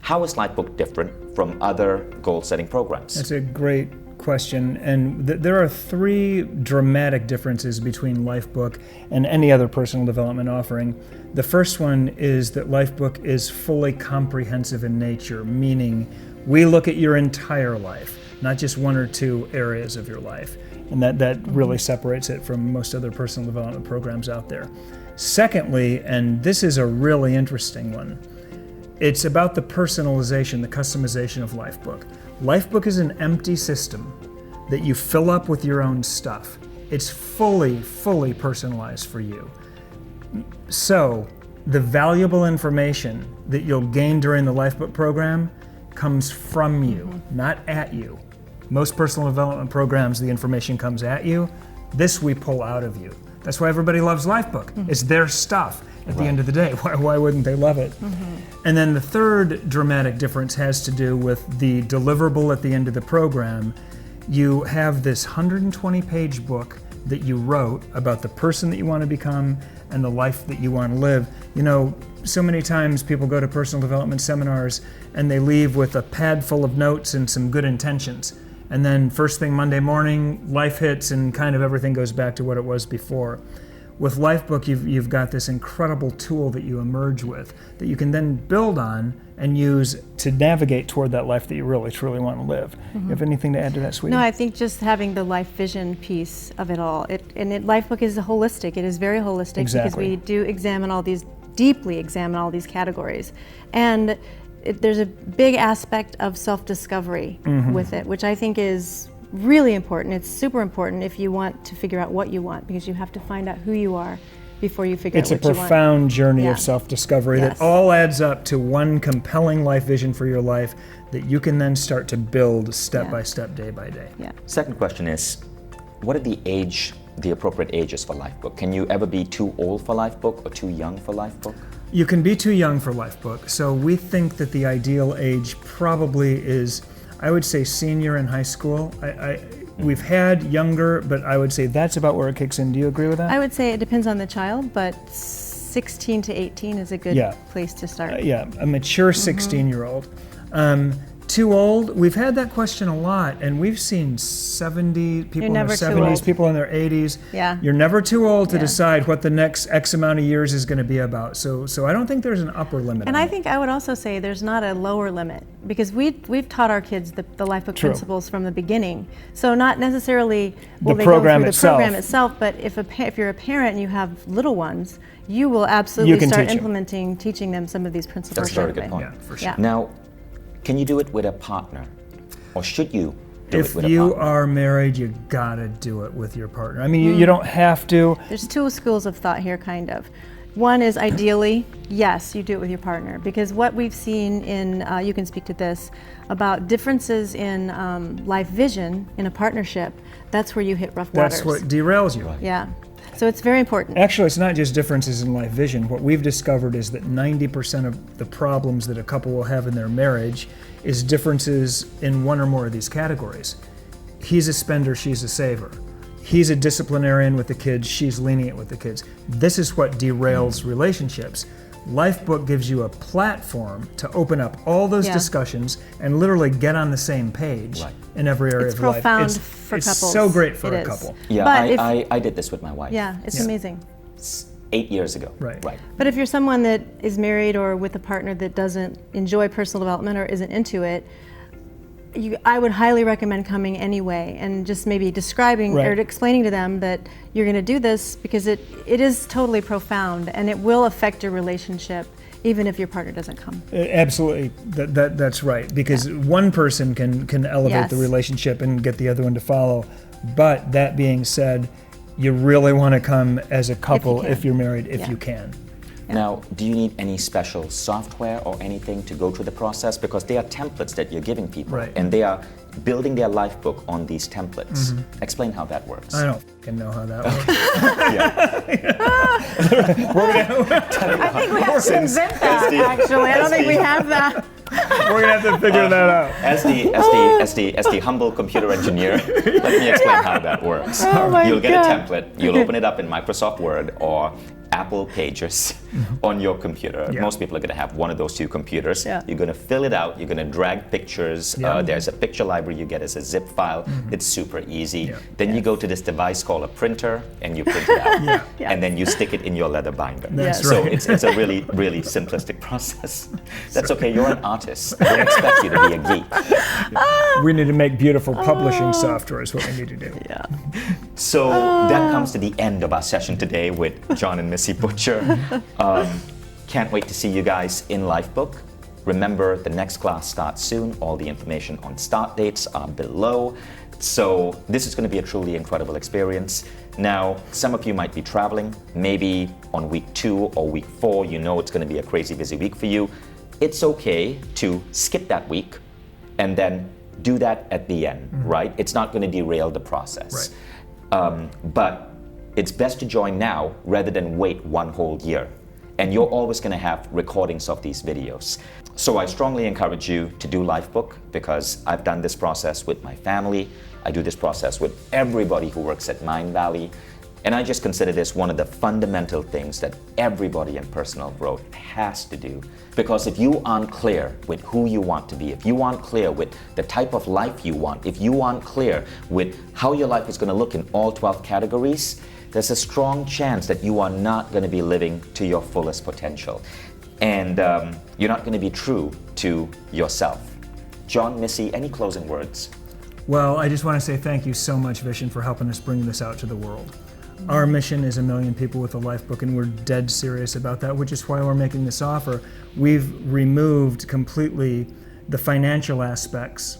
How is Lifebook different from other goal-setting programs? That's a great question, and there are three dramatic differences between Lifebook and any other personal development offering. The first one is that Lifebook is fully comprehensive in nature, meaning we look at your entire life, not just one or two areas of your life, and that really separates it from most other personal development programs out there. Secondly, and this is a really interesting one, it's about the personalization, the customization of Lifebook. Lifebook is an empty system that you fill up with your own stuff. It's fully personalized for you. So the valuable information that you'll gain during the Lifebook program comes from you, not at you. Most personal development programs, the information comes at you. This we pull out of you. That's why everybody loves Lifebook. It's their stuff at the end of the day. Why wouldn't they love it? And then the third dramatic difference has to do with the deliverable at the end of the program. You have this 120-page book that you wrote about the person that you want to become and the life that you want to live. You know, so many times people go to personal development seminars and they leave with a pad full of notes and some good intentions. And then first thing Monday morning, life hits and kind of everything goes back to what it was before. With Lifebook, you've got this incredible tool that you emerge with that you can then build on and use to navigate toward that life that you really, truly want to live. You have anything to add to that, sweetie? No, I think just having the life vision piece of it all. Lifebook is holistic. It is very holistic because we do deeply examine all these categories. And there's a big aspect of self-discovery with it, which I think is really important. It's super important if you want to figure out what you want, because you have to find out who you are before you figure out what you want. It's a profound journey of self-discovery that all adds up to one compelling life vision for your life that you can then start to build step by step, day by day. Second question is, what are the appropriate ages for Lifebook? Can you ever be too old for Lifebook or too young for Lifebook? You can be too young for Lifebook. So we think that the ideal age probably is, I would say, senior in high school. We've had younger, but I would say that's about where it kicks in. Do you agree with that? I would say it depends on the child, but 16 to 18 is a good place to start. A mature 16-year-old. Too old? We've had that question a lot, and we've seen 70 people in their 70s, people in their 80s. You're never too old to decide what the next X amount of years is going to be about. So I don't think there's an upper limit. And I think I would also say there's not a lower limit, because we've taught our kids the Lifebook principles from the beginning. So not necessarily will they go through the program itself, but if you're a parent and you have little ones, you will absolutely start implementing, teaching them some of these principles. That's a very good point. Yeah, for sure. Now, can you do it with a partner, or should you do it with a partner? If you are married, you gotta do it with your partner. I mean, you don't have to. There's two schools of thought here, kind of. One is ideally, yes, you do it with your partner, because what we've seen in, you can speak to this, about differences in life vision in a partnership, that's where you hit rough waters. That's what derails you. Yeah. So it's very important. Actually, it's not just differences in life vision. What we've discovered is that 90% of the problems that a couple will have in their marriage is differences in one or more of these categories. He's a spender, she's a saver. He's a disciplinarian with the kids, she's lenient with the kids. This is what derails relationships. Lifebook gives you a platform to open up all those discussions and literally get on the same page in every area of life. It's profound for couples. It's so great for a couple. Yeah, I did this with my wife. Yeah, it's amazing. 8 years ago. Right. But if you're someone that is married or with a partner that doesn't enjoy personal development or isn't into it, I would highly recommend coming anyway and just maybe describing or explaining to them that you're going to do this, because it is totally profound and it will affect your relationship even if your partner doesn't come. Absolutely, that's right, because one person can elevate the relationship and get the other one to follow. But that being said, you really want to come as a couple if you're married, if you can. Now, do you need any special software or anything to go through the process? Because they are templates that you're giving people, and they are building their Lifebook on these templates. Explain how that works. I don't fucking know how that works. I think we have to invent that, actually. I don't think we have that. We're gonna have to figure that out. As the humble computer engineer, let me explain how that works. You'll get a template, you'll open it up in Microsoft Word or Apple Pages on your computer. Most people are going to have one of those two computers. You're going to fill it out. You're going to drag pictures. There's a picture library you get as a zip file. It's super easy. Then you go to this device called a printer and you print it out. And then you stick it in your leather binder. So it's a really, really simplistic process. That's okay. You're an artist. I don't expect you to be a geek. We need to make beautiful publishing software is what we need to do. So that comes to the end of our session today with John and Missy Butcher. Can't wait to see you guys in Lifebook. Remember, the next class starts soon. All the information on start dates are below. So this is going to be a truly incredible experience. Now, some of you might be traveling. Maybe on week 2 or week 4, you know it's going to be a crazy busy week for you. It's okay to skip that week and then do that at the end, right? It's not going to derail the process. But it's best to join now rather than wait one whole year. And you're always going to have recordings of these videos. So I strongly encourage you to do Lifebook because I've done this process with my family. I do this process with everybody who works at Mind Valley. And I just consider this one of the fundamental things that everybody in personal growth has to do. Because if you aren't clear with who you want to be, if you aren't clear with the type of life you want, if you aren't clear with how your life is going to look in all 12 categories, there's a strong chance that you are not going to be living to your fullest potential. And you're not going to be true to yourself. John, Missy, any closing words? Well, I just want to say thank you so much, Vishen, for helping us bring this out to the world. Our mission is 1 million people with a Lifebook, and we're dead serious about that, which is why we're making this offer. We've removed completely the financial aspects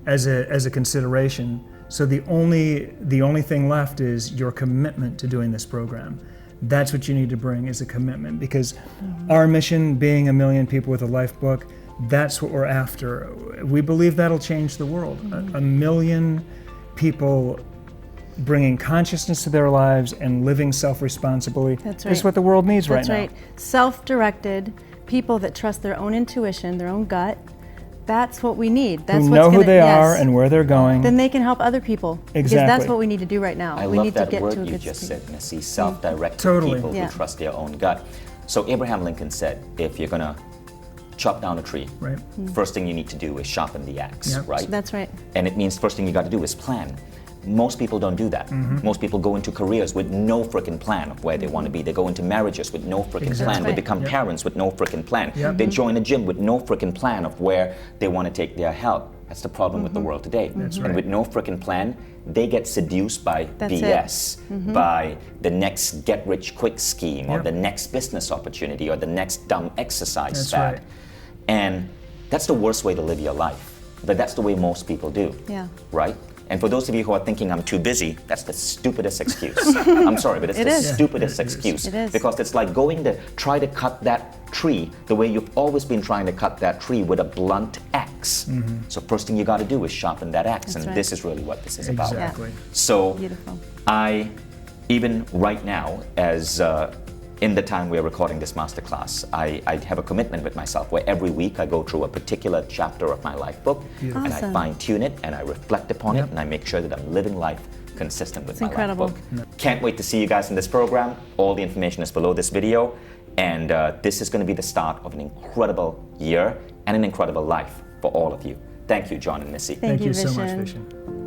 as a consideration. So the only thing left is your commitment to doing this program. That's what you need to bring, is a commitment, because our mission being 1 million people with a Lifebook, that's what we're after. We believe that'll change the world. 1 million people bringing consciousness to their lives and living self-responsibly is what the world needs right now. That's right. Self-directed people that trust their own intuition, their own gut. That's what we need. That's who know who they are and where they're going. Then they can help other people. Exactly. Because that's what we need to do right now. I we love need that to get word to a you good just speed. said, Missy. Self-directed people who trust their own gut. So Abraham Lincoln said, if you're going to chop down a tree, first thing you need to do is sharpen the axe, right? That's right. And it means first thing you got to do is plan. Most people don't do that. Most people go into careers with no frickin' plan of where they want to be. They go into marriages with no frickin' plan. They become parents with no frickin' plan. They join a gym with no frickin' plan of where they want to take their health. That's the problem with the world today. And with no frickin' plan, they get seduced by BS, by the next get-rich-quick scheme, or the next business opportunity, or the next dumb exercise fad. And that's the worst way to live your life. But that's the way most people do, right? And for those of you who are thinking I'm too busy, that's the stupidest excuse. I'm sorry, but it's the stupidest excuse. Because it's like going to try to cut that tree the way you've always been trying to cut that tree, with a blunt axe. So first thing you got to do is sharpen that axe. And this is really what this is about. So I, even right now, as in the time we're recording this masterclass, I have a commitment with myself where every week I go through a particular chapter of my life book and I fine-tune it and I reflect upon it and I make sure that I'm living life consistent with my life book. Can't wait to see you guys in this program. All the information is below this video, and this is going to be the start of an incredible year and an incredible life for all of you. Thank you, John and Missy. Thank you so much, Vishen. Vishen.